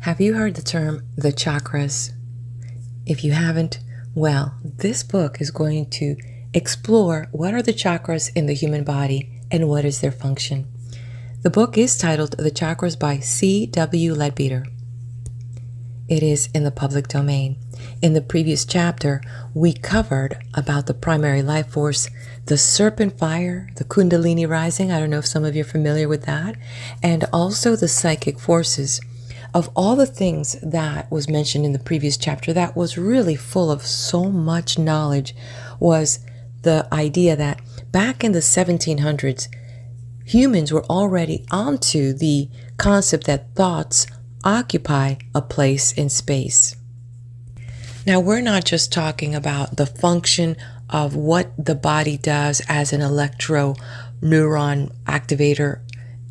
Have you heard the term the chakras? If you haven't, well, this book is going to explore what are the chakras in the human body and what is their function. The book is titled The Chakras by C.W. Leadbeater. It is in the public domain. In the previous chapter, we covered about the primary life force, the serpent fire, the kundalini rising. I don't know if some of you are familiar with that. And also the psychic forces. Of all the things that was mentioned in the previous chapter that was really full of so much knowledge was the idea that back in the 1700s, humans were already onto the concept that thoughts occupy a place in space. Now, we're not just talking about the function of what the body does as an electro neuron activator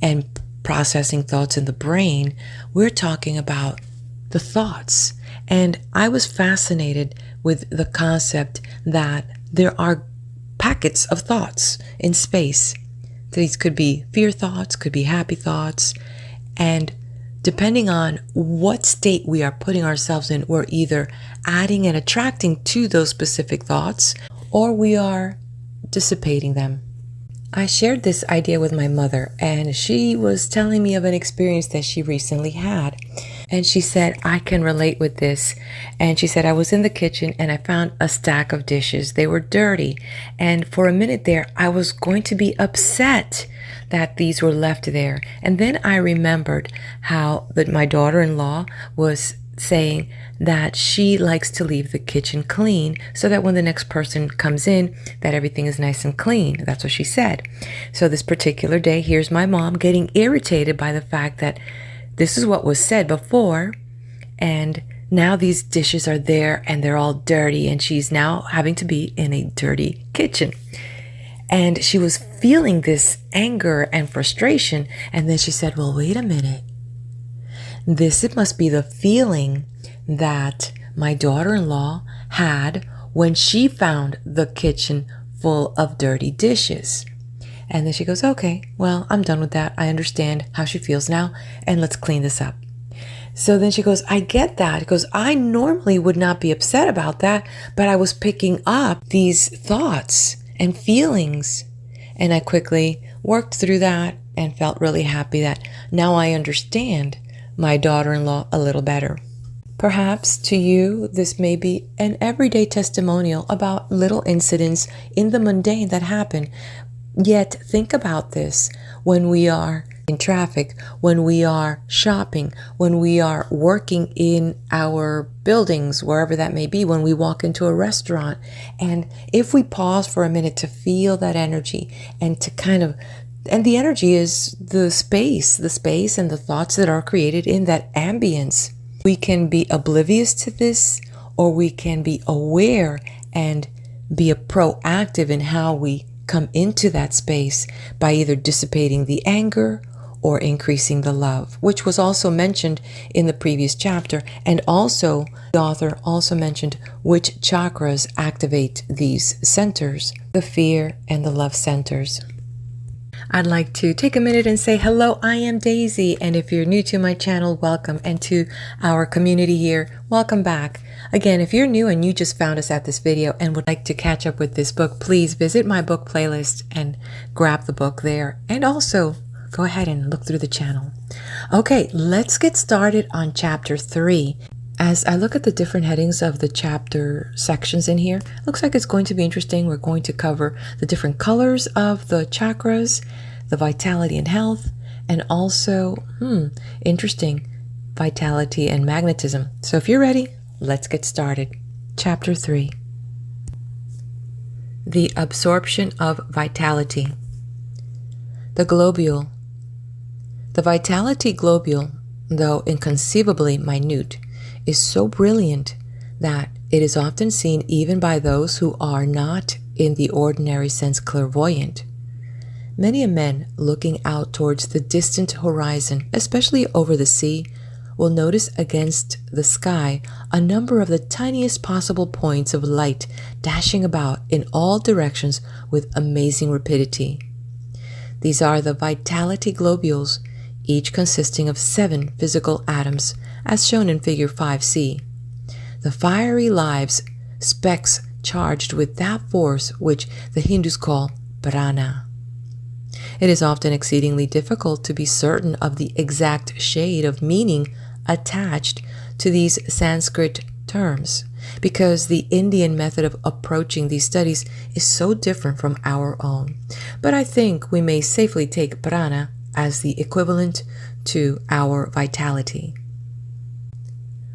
and processing thoughts in the brain. We're talking about the thoughts. And I was fascinated with the concept that there are packets of thoughts in space. These could be fear thoughts, could be happy thoughts, and depending on what state we are putting ourselves in, we're either adding and attracting to those specific thoughts, or we are dissipating them. I shared this idea with my mother, and she was telling me of an experience that she recently had. And she said, I can relate with this. And she said, I was in the kitchen and I found a stack of dishes. They were dirty. And for a minute there, I was going to be upset that these were left there. And then I remembered how my daughter-in-law was saying that she likes to leave the kitchen clean so that when the next person comes in, that everything is nice and clean. That's what she said. So this particular day, here's my mom getting irritated by the fact that this is what was said before, and now these dishes are there and they're all dirty, and she's now having to be in a dirty kitchen. And she was feeling this anger and frustration, and then she said, well, wait a minute. It must be the feeling that my daughter-in-law had when she found the kitchen full of dirty dishes. And then she goes, okay, well, I'm done with that. I understand how she feels now, and let's clean this up. So then she goes, I get that. Because I normally would not be upset about that, but I was picking up these thoughts and feelings. And I quickly worked through that and felt really happy that now I understand my daughter-in-law a little better. Perhaps to you, this may be an everyday testimonial about little incidents in the mundane that happen. Yet think about this when we are in traffic, when we are shopping, when we are working in our buildings, wherever that may be, when we walk into a restaurant. And if we pause for a minute to feel that energy and to and the energy is the space and the thoughts that are created in that ambience. We can be oblivious to this, or we can be aware and be proactive in how we come into that space by either dissipating the anger or increasing the love, which was also mentioned in the previous chapter. And also, the author also mentioned which chakras activate these centers, the fear and the love centers. I'd like to take a minute and say hello, I am Daisy, and if you're new to my channel, welcome, and to our community here, welcome back. Again, if you're new and you just found us at this video and would like to catch up with this book, please visit my book playlist and grab the book there, and also go ahead and look through the channel. Okay, let's get started on chapter 3. As I look at the different headings of the chapter sections in here, looks like it's going to be interesting. We're going to cover the different colors of the chakras, the vitality and health, and also, interesting, vitality and magnetism. So if you're ready, let's get started. Chapter 3. The absorption of vitality. The globule. The vitality globule, though inconceivably minute, is so brilliant that it is often seen even by those who are not in the ordinary sense clairvoyant. Many a man looking out towards the distant horizon, especially over the sea, will notice against the sky a number of the tiniest possible points of light dashing about in all directions with amazing rapidity. These are the vitality globules each consisting of 7 physical atoms, as shown in Figure 5c. The fiery lives, specks charged with that force which the Hindus call prana. It is often exceedingly difficult to be certain of the exact shade of meaning attached to these Sanskrit terms, because the Indian method of approaching these studies is so different from our own. But I think we may safely take prana as the equivalent to our vitality.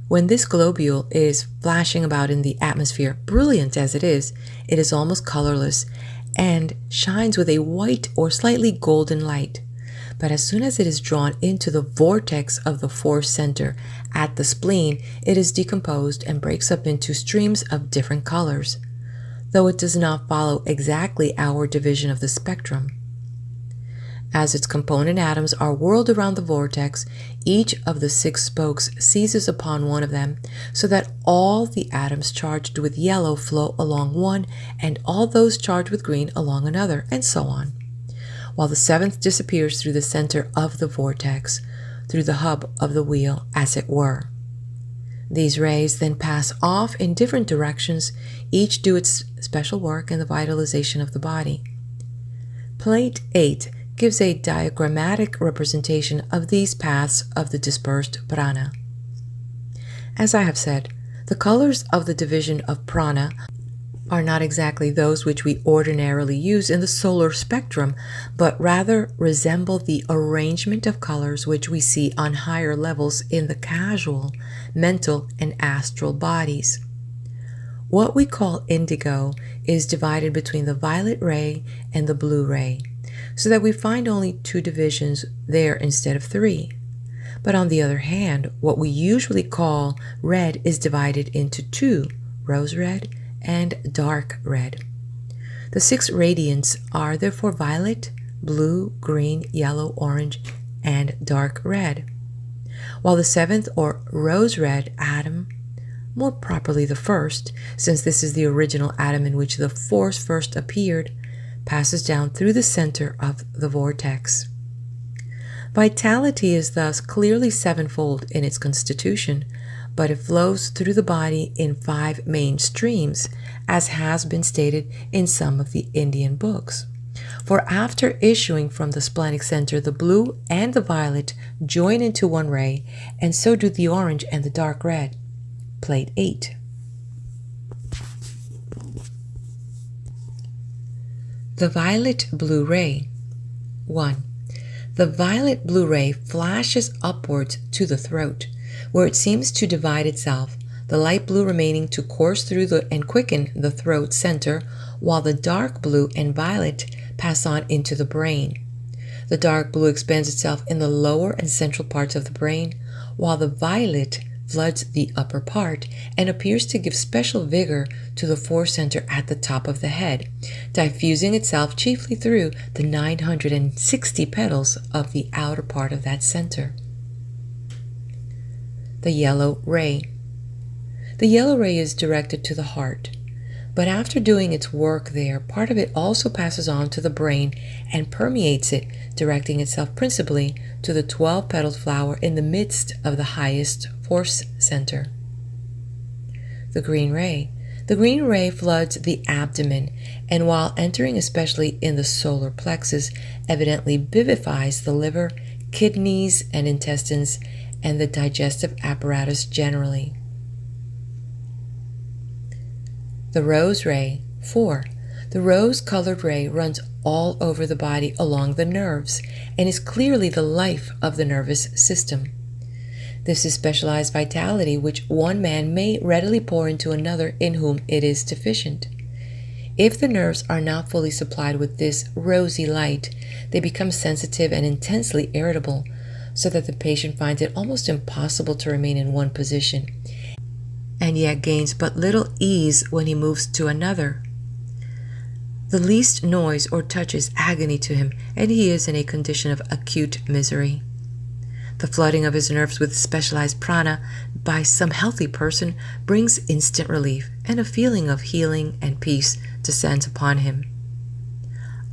When this globule is flashing about in the atmosphere, brilliant as it is almost colorless and shines with a white or slightly golden light. But as soon as it is drawn into the vortex of the force center at the spleen, it is decomposed and breaks up into streams of different colors, though it does not follow exactly our division of the spectrum. As its component atoms are whirled around the vortex, each of the 6 spokes seizes upon one of them, so that all the atoms charged with yellow flow along one, and all those charged with green along another, and so on, while the 7th disappears through the center of the vortex, through the hub of the wheel, as it were. These rays then pass off in different directions, each do its special work in the vitalization of the body. Plate 8 gives a diagrammatic representation of these paths of the dispersed prana. As I have said, the colors of the division of prana are not exactly those which we ordinarily use in the solar spectrum, but rather resemble the arrangement of colors which we see on higher levels in the casual, mental, and astral bodies. What we call indigo is divided between the violet ray and the blue ray, so that we find only 2 divisions there instead of 3. But on the other hand, what we usually call red is divided into 2, rose red and dark red. The 6 radiants are therefore violet, blue, green, yellow, orange, and dark red, while the 7th or rose red atom, more properly the first, since this is the original atom in which the force first appeared, passes down through the center of the vortex. Vitality is thus clearly 7-fold in its constitution, but it flows through the body in 5 main streams, as has been stated in some of the Indian books. For after issuing from the splenic center, the blue and the violet join into one ray, and so do the orange and the dark red. Plate 8. The violet-blue ray. 1. The violet-blue ray flashes upwards to the throat, where it seems to divide itself, the light blue remaining to course through and quicken the throat center, while the dark blue and violet pass on into the brain. The dark blue expends itself in the lower and central parts of the brain, while the violet floods the upper part and appears to give special vigor to the force center at the top of the head, diffusing itself chiefly through the 960 petals of the outer part of that center. The yellow ray. The yellow ray is directed to the heart, but after doing its work there, part of it also passes on to the brain and permeates it, directing itself principally to the 12-petaled flower in the midst of the highest force center. The green ray. The green ray floods the abdomen, and while entering especially in the solar plexus, evidently vivifies the liver, kidneys, and intestines, and the digestive apparatus generally. The rose ray. 4. The rose-colored ray runs all over the body along the nerves, and is clearly the life of the nervous system. This is specialized vitality which one man may readily pour into another in whom it is deficient. If the nerves are not fully supplied with this rosy light, they become sensitive and intensely irritable, so that the patient finds it almost impossible to remain in one position, and yet gains but little ease when he moves to another. The least noise or touch is agony to him, and he is in a condition of acute misery. The flooding of his nerves with specialized prana by some healthy person brings instant relief, and a feeling of healing and peace descends upon him.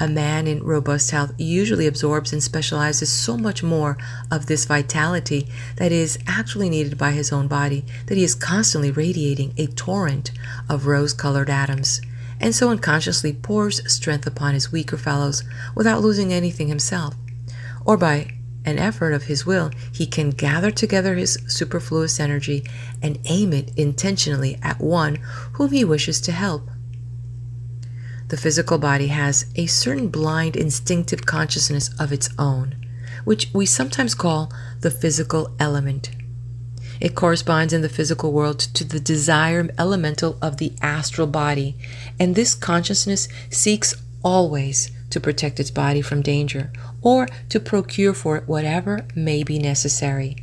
A man in robust health usually absorbs and specializes so much more of this vitality that is actually needed by his own body that he is constantly radiating a torrent of rose-colored atoms, and so unconsciously pours strength upon his weaker fellows without losing anything himself. Or by an effort of his will, he can gather together his superfluous energy and aim it intentionally at one whom he wishes to help. The physical body has a certain blind instinctive consciousness of its own, which we sometimes call the physical element. It corresponds in the physical world to the desire elemental of the astral body, and this consciousness seeks always to protect its body from danger or to procure for it whatever may be necessary.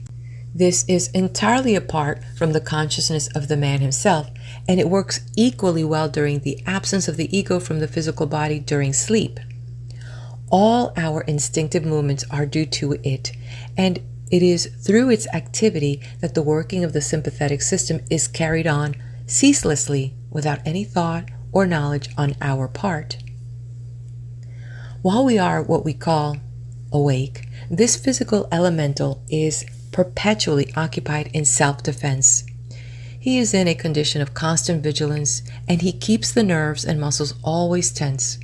This is entirely apart from the consciousness of the man himself, and it works equally well during the absence of the ego from the physical body during sleep. All our instinctive movements are due to it, and it is through its activity that the working of the sympathetic system is carried on ceaselessly without any thought or knowledge on our part. While we are what we call awake, this physical elemental is perpetually occupied in self-defense. He is in a condition of constant vigilance, and he keeps the nerves and muscles always tense.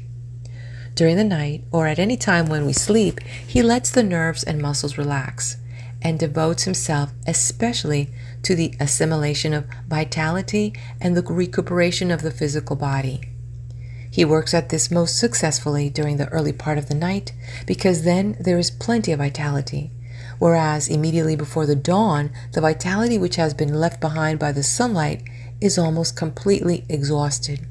During the night, or at any time when we sleep, he lets the nerves and muscles relax, and devotes himself especially to the assimilation of vitality and the recuperation of the physical body. He works at this most successfully during the early part of the night, because then there is plenty of vitality, whereas immediately before the dawn, the vitality which has been left behind by the sunlight is almost completely exhausted.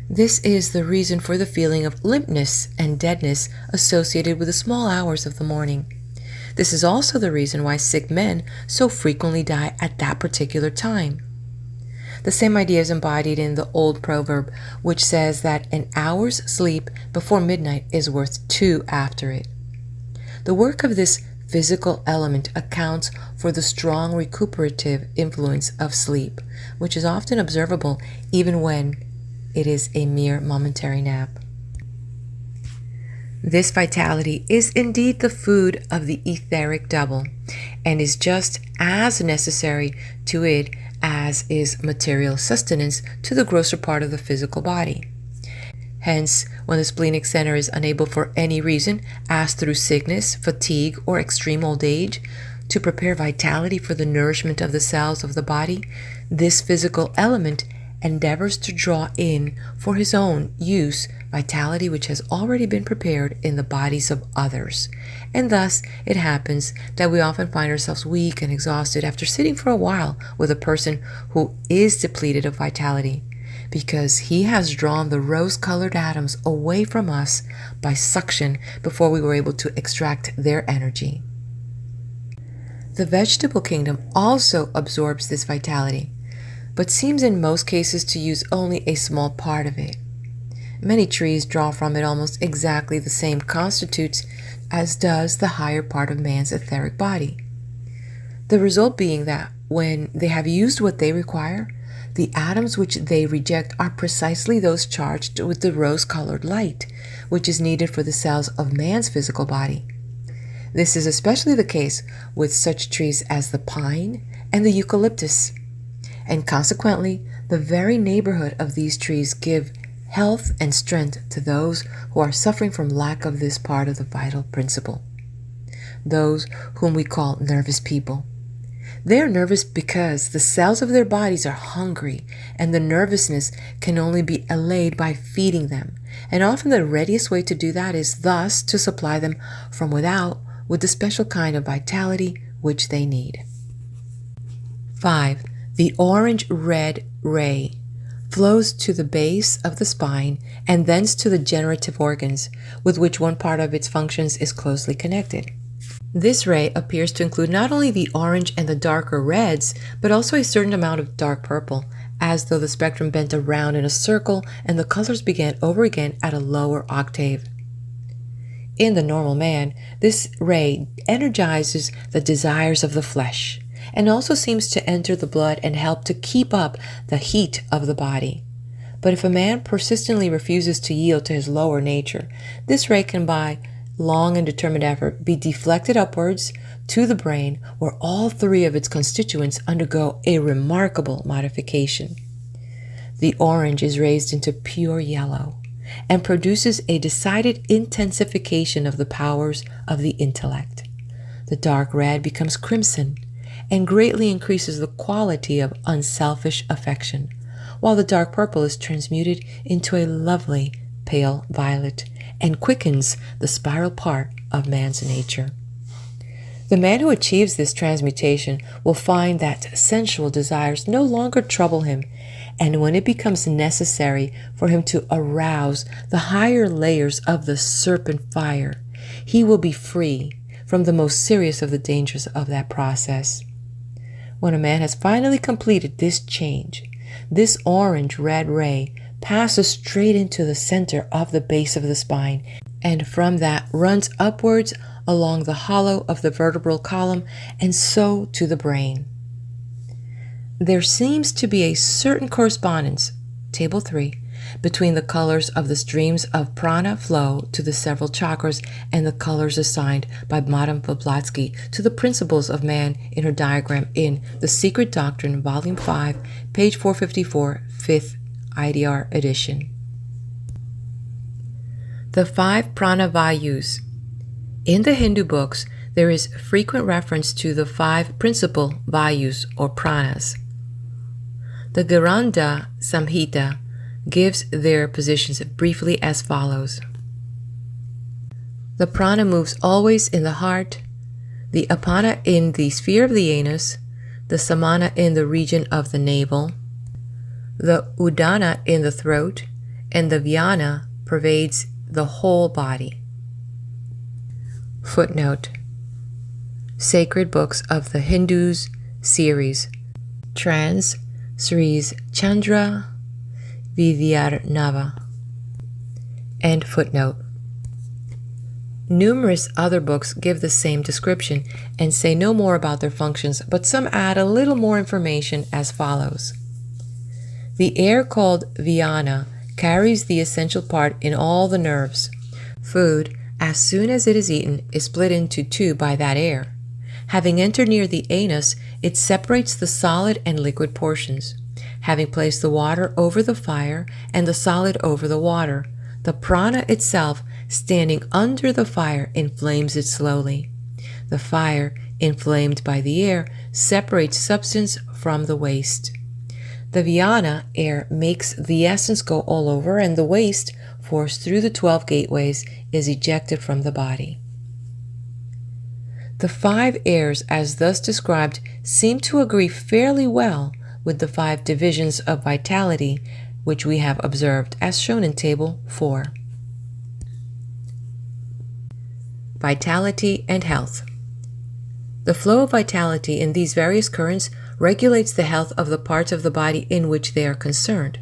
This is the reason for the feeling of limpness and deadness associated with the small hours of the morning. This is also the reason why sick men so frequently die at that particular time. The same idea is embodied in the old proverb, which says that an hour's sleep before midnight is worth 2 after it. The work of this physical element accounts for the strong recuperative influence of sleep, which is often observable even when it is a mere momentary nap. This vitality is indeed the food of the etheric double, and is just as necessary to it as is material sustenance to the grosser part of the physical body. Hence, when the splenic center is unable for any reason, as through sickness, fatigue, or extreme old age, to prepare vitality for the nourishment of the cells of the body, this physical element endeavors to draw in for his own use vitality which has already been prepared in the bodies of others. And thus it happens that we often find ourselves weak and exhausted after sitting for a while with a person who is depleted of vitality, because he has drawn the rose-colored atoms away from us by suction before we were able to extract their energy. The vegetable kingdom also absorbs this vitality, but seems in most cases to use only a small part of it. Many trees draw from it almost exactly the same constitutes as does the higher part of man's etheric body. The result being that when they have used what they require, the atoms which they reject are precisely those charged with the rose-colored light, which is needed for the cells of man's physical body. This is especially the case with such trees as the pine and the eucalyptus, and consequently, the very neighborhood of these trees give health and strength to those who are suffering from lack of this part of the vital principle, those whom we call nervous people. They are nervous because the cells of their bodies are hungry, and the nervousness can only be allayed by feeding them, and often the readiest way to do that is thus to supply them from without with the special kind of vitality which they need. 5. The orange-red ray flows to the base of the spine and thence to the generative organs, with which one part of its functions is closely connected. This ray appears to include not only the orange and the darker reds, but also a certain amount of dark purple, as though the spectrum bent around in a circle and the colors began over again at a lower octave. In the normal man, this ray energizes the desires of the flesh, and also seems to enter the blood and help to keep up the heat of the body. But if a man persistently refuses to yield to his lower nature, this ray can by long and determined effort be deflected upwards to the brain, where all three of its constituents undergo a remarkable modification. The orange is raised into pure yellow and produces a decided intensification of the powers of the intellect. The dark red becomes crimson and greatly increases the quality of unselfish affection, while the dark purple is transmuted into a lovely pale violet and quickens the spiral part of man's nature. The man who achieves this transmutation will find that sensual desires no longer trouble him, and when it becomes necessary for him to arouse the higher layers of the serpent fire, he will be free from the most serious of the dangers of that process. When a man has finally completed this change, this orange-red ray passes straight into the center of the base of the spine, and from that runs upwards along the hollow of the vertebral column and so to the brain. There seems to be a certain correspondence, Table 3, between the colors of the streams of prana flow to the several chakras and the colors assigned by Madame Blavatsky to the principles of man in her diagram in The Secret Doctrine, Volume 5, page 454, 5th IDR edition. The 5 prana vayus. In the Hindu books, there is frequent reference to the 5 principal vayus or pranas. The Granda Samhita gives their positions briefly as follows. The prana moves always in the heart, the apana in the sphere of the anus, the samana in the region of the navel, the udana in the throat, and the vyana pervades the whole body. Footnote: Sacred Books of the Hindus series, trans Sris Chandra Vidyarnava. End footnote. Numerous other books give the same description and say no more about their functions, but some add a little more information as follows. The air called vyana carries the essential part in all the nerves. Food, as soon as it is eaten, is split into 2 by that air. Having entered near the anus, it separates the solid and liquid portions. Having placed the water over the fire and the solid over the water, the prana itself, standing under the fire, inflames it slowly. The fire, inflamed by the air, separates substance from the waste. The vyana air makes the essence go all over, and the waste, forced through the 12 gateways, is ejected from the body. The 5 airs, as thus described, seem to agree fairly well with the 5 divisions of vitality which we have observed, as shown in Table 4. Vitality and health. The flow of vitality in these various currents regulates the health of the parts of the body in which they are concerned.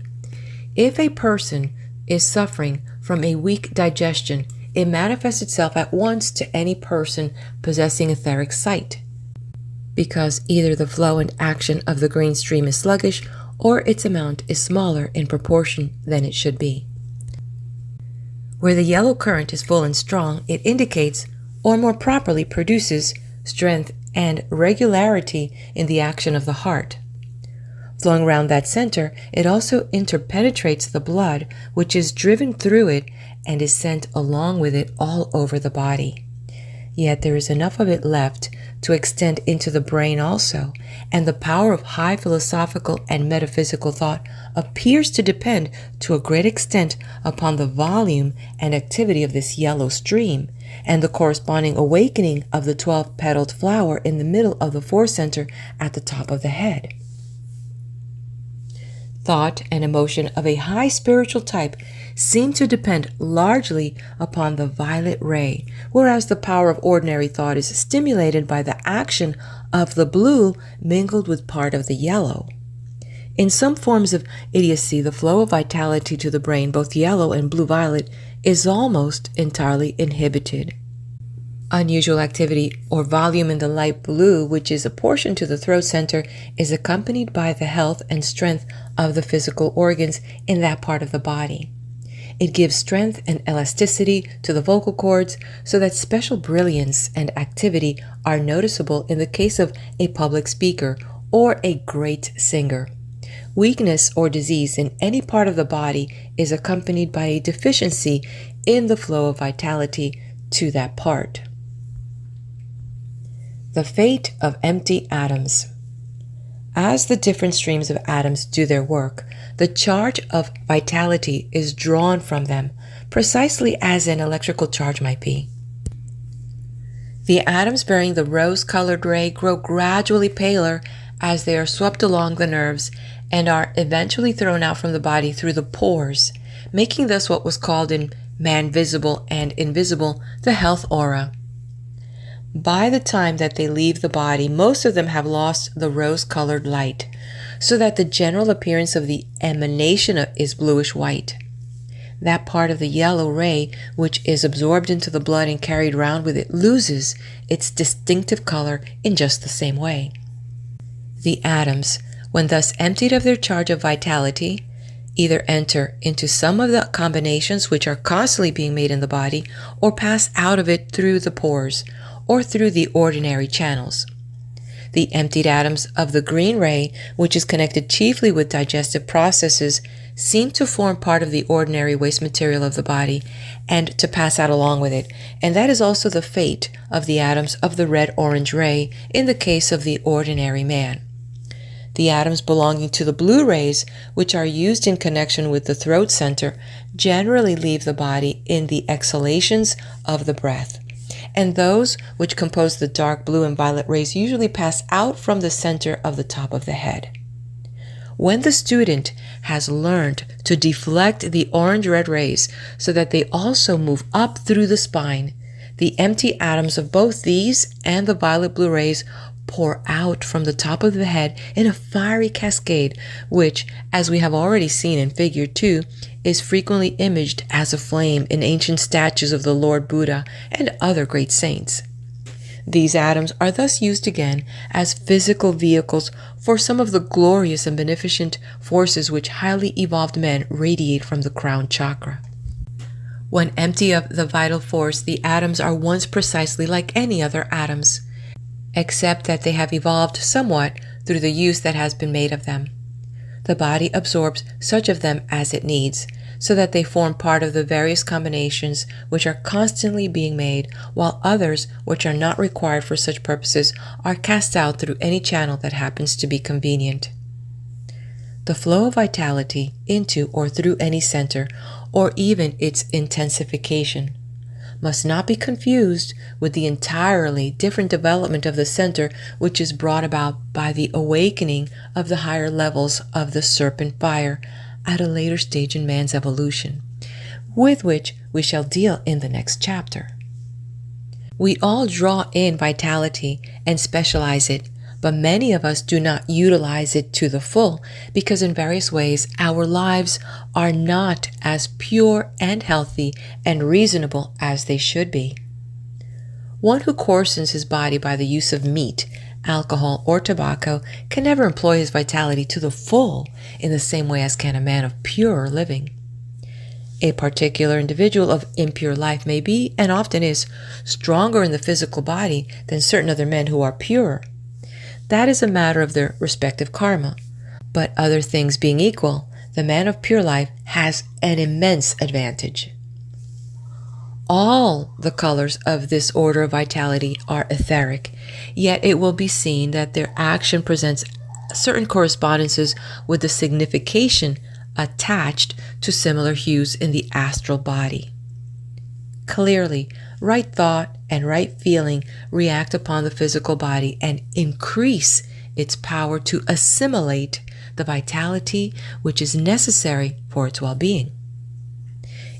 If a person is suffering from a weak digestion, it manifests itself at once to any person possessing etheric sight, because either the flow and action of the green stream is sluggish or its amount is smaller in proportion than it should be. Where the yellow current is full and strong, it indicates, or more properly produces, strength and regularity in the action of the heart. Flowing around that center, it also interpenetrates the blood, which is driven through it and is sent along with it all over the body. Yet there is enough of it left to extend into the brain also, and the power of high philosophical and metaphysical thought appears to depend to a great extent upon the volume and activity of this yellow stream, and the corresponding awakening of the 12-petaled flower in the middle of the forecenter at the top of the head. Thought and emotion of a high spiritual type seem to depend largely upon the violet ray, whereas the power of ordinary thought is stimulated by the action of the blue mingled with part of the yellow. In some forms of idiocy, the flow of vitality to the brain, both yellow and blue-violet, is almost entirely inhibited. Unusual activity or volume in the light blue, which is apportioned to the throat center, is accompanied by the health and strength of the physical organs in that part of the body. It gives strength and elasticity to the vocal cords so that special brilliance and activity are noticeable in the case of a public speaker or a great singer. Weakness or disease in any part of the body is accompanied by a deficiency in the flow of vitality to that part. The fate of empty atoms. As the different streams of atoms do their work, the charge of vitality is drawn from them, precisely as an electrical charge might be. The atoms bearing the rose-colored ray grow gradually paler as they are swept along the nerves and are eventually thrown out from the body through the pores, making thus what was called in Man Visible and Invisible the health aura. By the time that they leave the body, most of them have lost the rose-colored light, so that the general appearance of the emanation is bluish-white. That part of the yellow ray which is absorbed into the blood and carried round with it loses its distinctive color in just the same way. The atoms, when thus emptied of their charge of vitality, either enter into some of the combinations which are constantly being made in the body, or pass out of it through the pores, or through the ordinary channels. The emptied atoms of the green ray, which is connected chiefly with digestive processes, seem to form part of the ordinary waste material of the body and to pass out along with it, and that is also the fate of the atoms of the red-orange ray in the case of the ordinary man. The atoms belonging to the blue rays, which are used in connection with the throat center, generally leave the body in the exhalations of the breath, and those which compose the dark blue and violet rays usually pass out from the center of the top of the head. When the student has learned to deflect the orange-red rays so that they also move up through the spine, the empty atoms of both these and the violet-blue rays pour out from the top of the head in a fiery cascade, which, as we have already seen in Figure 2, is frequently imaged as a flame in ancient statues of the Lord Buddha and other great saints. These atoms are thus used again as physical vehicles for some of the glorious and beneficent forces which highly evolved men radiate from the crown chakra. When empty of the vital force, the atoms are once precisely like any other atoms, except that they have evolved somewhat through the use that has been made of them. The body absorbs such of them as it needs, so that they form part of the various combinations which are constantly being made, while others, which are not required for such purposes, are cast out through any channel that happens to be convenient. The flow of vitality into or through any center, or even its intensification, must not be confused with the entirely different development of the center which is brought about by the awakening of the higher levels of the serpent fire at a later stage in man's evolution, with which we shall deal in the next chapter. We all draw in vitality and specialize it, but many of us do not utilize it to the full because in various ways our lives are not as pure and healthy and reasonable as they should be. One who coarsens his body by the use of meat, alcohol, or tobacco can never employ his vitality to the full in the same way as can a man of pure living. A particular individual of impure life may be, and often is, stronger in the physical body than certain other men who are pure. That is a matter of their respective karma. But other things being equal, the man of pure life has an immense advantage. All the colors of this order of vitality are etheric, yet it will be seen that their action presents certain correspondences with the signification attached to similar hues in the astral body. Clearly, right thought and right feeling react upon the physical body and increase its power to assimilate the vitality which is necessary for its well-being.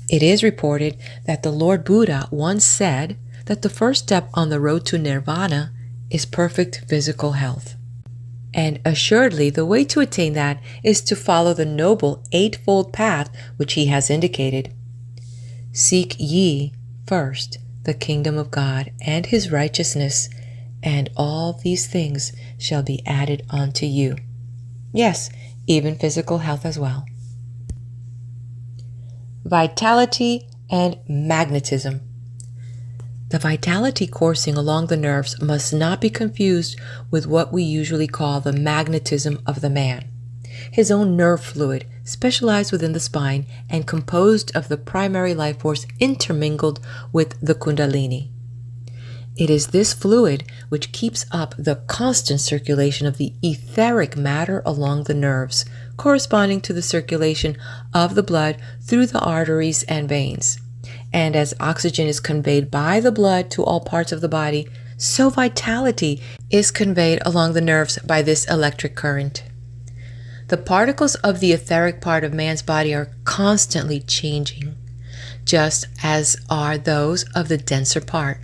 It is reported that the Lord Buddha once said that the first step on the road to nirvana is perfect physical health. And assuredly, the way to attain that is to follow the noble eightfold path which he has indicated. Seek ye first the kingdom of God and his righteousness, and all these things shall be added unto you. Yes, even physical health as well. Vitality and magnetism. The vitality coursing along the nerves must not be confused with what we usually call the magnetism of the man, his own nerve fluid, specialized within the spine and composed of the primary life force intermingled with the kundalini. It is this fluid which keeps up the constant circulation of the etheric matter along the nerves, corresponding to the circulation of the blood through the arteries and veins. And as oxygen is conveyed by the blood to all parts of the body, so vitality is conveyed along the nerves by this electric current. The particles of the etheric part of man's body are constantly changing, just as are those of the denser part.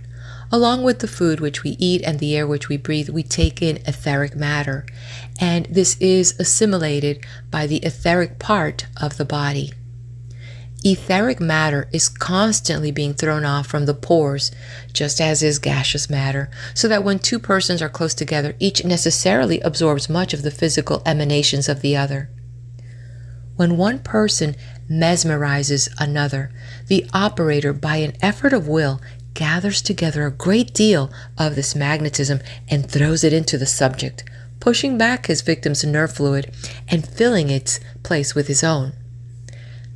Along with the food which we eat and the air which we breathe, we take in etheric matter, and this is assimilated by the etheric part of the body. Etheric matter is constantly being thrown off from the pores, just as is gaseous matter, so that when two persons are close together, each necessarily absorbs much of the physical emanations of the other. When one person mesmerizes another, the operator, by an effort of will, gathers together a great deal of this magnetism and throws it into the subject, pushing back his victim's nerve fluid and filling its place with his own.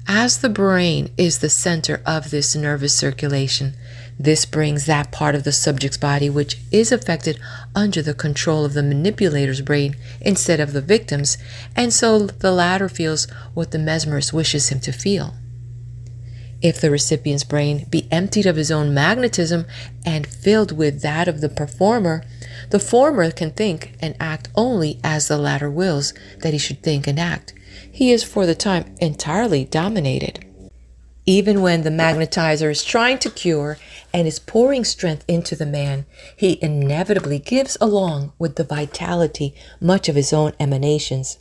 As the brain is the center of this nervous circulation, this brings that part of the subject's body which is affected under the control of the manipulator's brain instead of the victim's, and so the latter feels what the mesmerist wishes him to feel. If the recipient's brain be emptied of his own magnetism and filled with that of the performer, the former can think and act only as the latter wills that he should think and act. He is for the time entirely dominated. Even when the magnetizer is trying to cure and is pouring strength into the man, he inevitably gives along with the vitality much of his own emanations.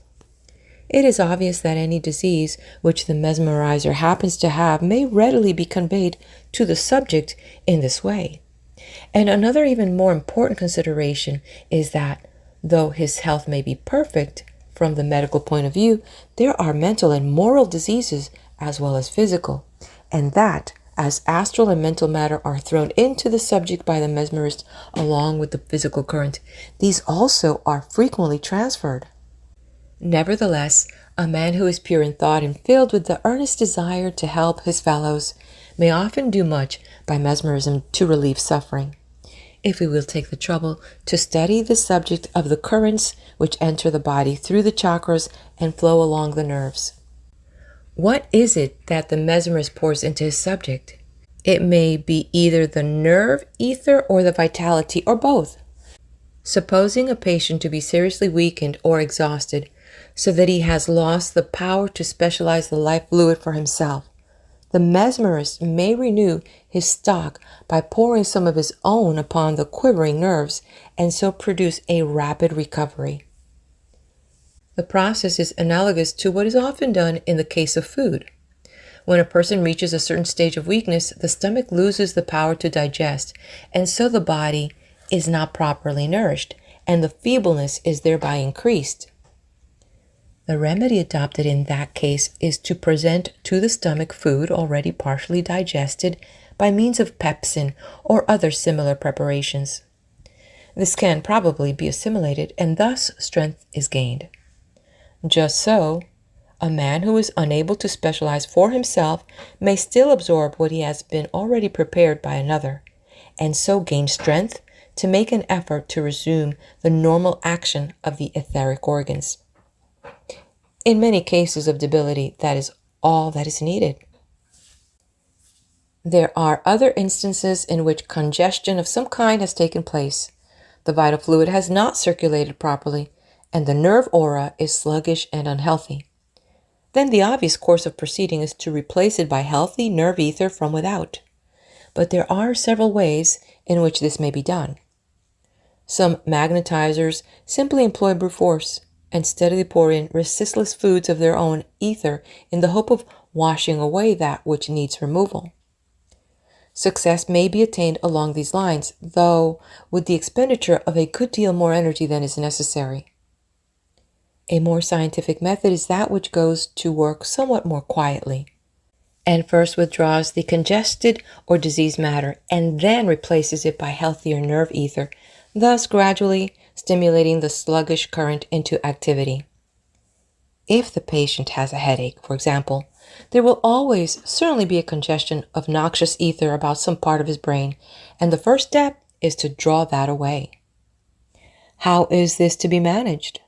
It is obvious that any disease which the mesmerizer happens to have may readily be conveyed to the subject in this way. And another even more important consideration is that, though his health may be perfect, from the medical point of view, there are mental and moral diseases as well as physical, and that, as astral and mental matter are thrown into the subject by the mesmerist along with the physical current, these also are frequently transferred. Nevertheless, a man who is pure in thought and filled with the earnest desire to help his fellows may often do much by mesmerism to relieve suffering, if we will take the trouble to study the subject of the currents which enter the body through the chakras and flow along the nerves. What is it that the mesmerist pours into his subject? It may be either the nerve ether or the vitality, or both. Supposing a patient to be seriously weakened or exhausted, so that he has lost the power to specialize the life fluid for himself, the mesmerist may renew his stock by pouring some of his own upon the quivering nerves and so produce a rapid recovery. The process is analogous to what is often done in the case of food. When a person reaches a certain stage of weakness, the stomach loses the power to digest, and so the body is not properly nourished, and the feebleness is thereby increased. The remedy adopted in that case is to present to the stomach food already partially digested by means of pepsin or other similar preparations. This can probably be assimilated, and thus strength is gained. Just so, a man who is unable to specialize for himself may still absorb what he has been already prepared by another, and so gain strength to make an effort to resume the normal action of the etheric organs. In many cases of debility, that is all that is needed. There are other instances in which congestion of some kind has taken place. The vital fluid has not circulated properly, and the nerve aura is sluggish and unhealthy. Then the obvious course of proceeding is to replace it by healthy nerve ether from without. But there are several ways in which this may be done. Some magnetizers simply employ brute force and steadily pour in resistless foods of their own ether in the hope of washing away that which needs removal. Success may be attained along these lines, though with the expenditure of a good deal more energy than is necessary. A more scientific method is that which goes to work somewhat more quietly, and first withdraws the congested or diseased matter, and then replaces it by healthier nerve ether, thus gradually stimulating the sluggish current into activity. If the patient has a headache, for example, there will always certainly be a congestion of noxious ether about some part of his brain, and the first step is to draw that away. How is this to be managed?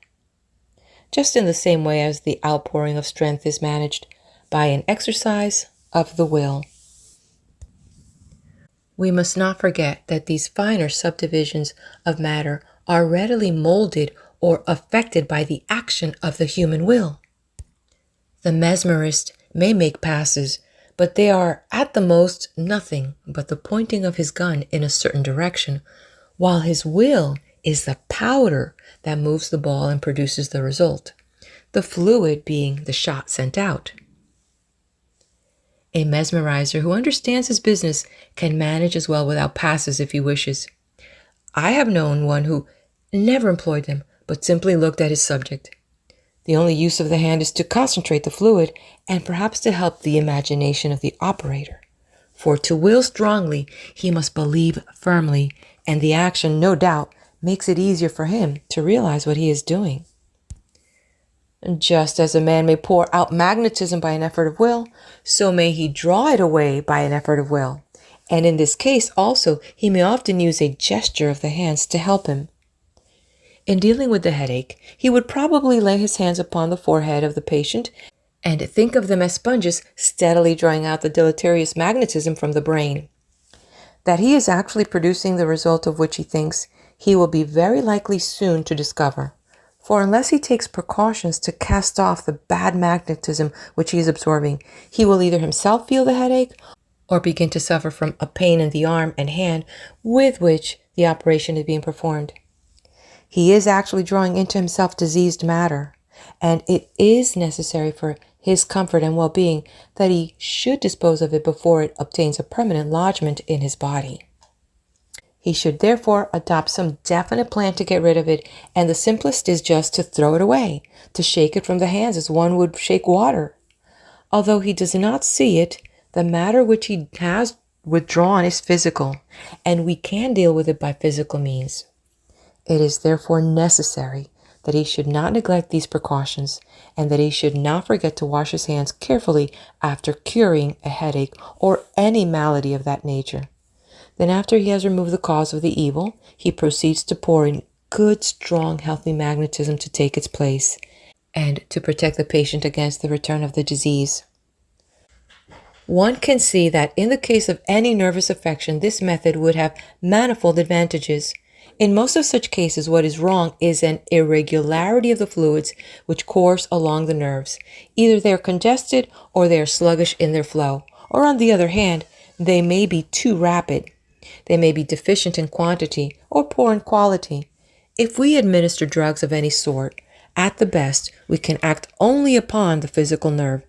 Just in the same way as the outpouring of strength is managed, by an exercise of the will. We must not forget that these finer subdivisions of matter are readily molded or affected by the action of the human will. The mesmerist may make passes, but they are at the most nothing but the pointing of his gun in a certain direction, while his will is the powder that moves the ball and produces the result, the fluid being the shot sent out. A mesmerizer who understands his business can manage as well without passes if he wishes. I have known one who never employed them, but simply looked at his subject. The only use of the hand is to concentrate the fluid and perhaps to help the imagination of the operator. For to will strongly, he must believe firmly, and the action, no doubt, makes it easier for him to realize what he is doing. Just as a man may pour out magnetism by an effort of will, so may he draw it away by an effort of will. And in this case also, he may often use a gesture of the hands to help him. In dealing with the headache, he would probably lay his hands upon the forehead of the patient and think of them as sponges steadily drawing out the deleterious magnetism from the brain. That he is actually producing the result of which he thinks, he will be very likely soon to discover. For unless he takes precautions to cast off the bad magnetism which he is absorbing, he will either himself feel the headache or begin to suffer from a pain in the arm and hand with which the operation is being performed. He is actually drawing into himself diseased matter, and it is necessary for his comfort and well-being that he should dispose of it before it obtains a permanent lodgment in his body. He should therefore adopt some definite plan to get rid of it, and the simplest is just to throw it away, to shake it from the hands as one would shake water. Although he does not see it, the matter which he has withdrawn is physical, and we can deal with it by physical means. It is therefore necessary that he should not neglect these precautions, and that he should not forget to wash his hands carefully after curing a headache or any malady of that nature. Then after he has removed the cause of the evil, he proceeds to pour in good, strong, healthy magnetism to take its place and to protect the patient against the return of the disease. One can see that in the case of any nervous affection, this method would have manifold advantages. In most of such cases, what is wrong is an irregularity of the fluids which course along the nerves. Either they are congested or they are sluggish in their flow, or on the other hand, they may be too rapid. They may be deficient in quantity or poor in quality. If we administer drugs of any sort, at the best, we can act only upon the physical nerve,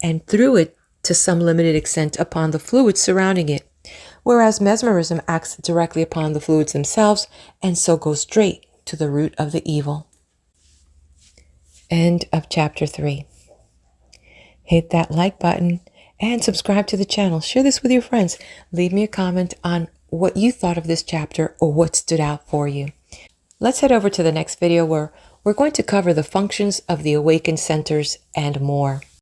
and through it to some limited extent upon the fluids surrounding it, whereas mesmerism acts directly upon the fluids themselves and so goes straight to the root of the evil. End of chapter 3. Hit that like button and subscribe to the channel. Share this with your friends. Leave me a comment on what you thought of this chapter or what stood out for you. Let's head over to the next video where we're going to cover the functions of the awakened centers and more.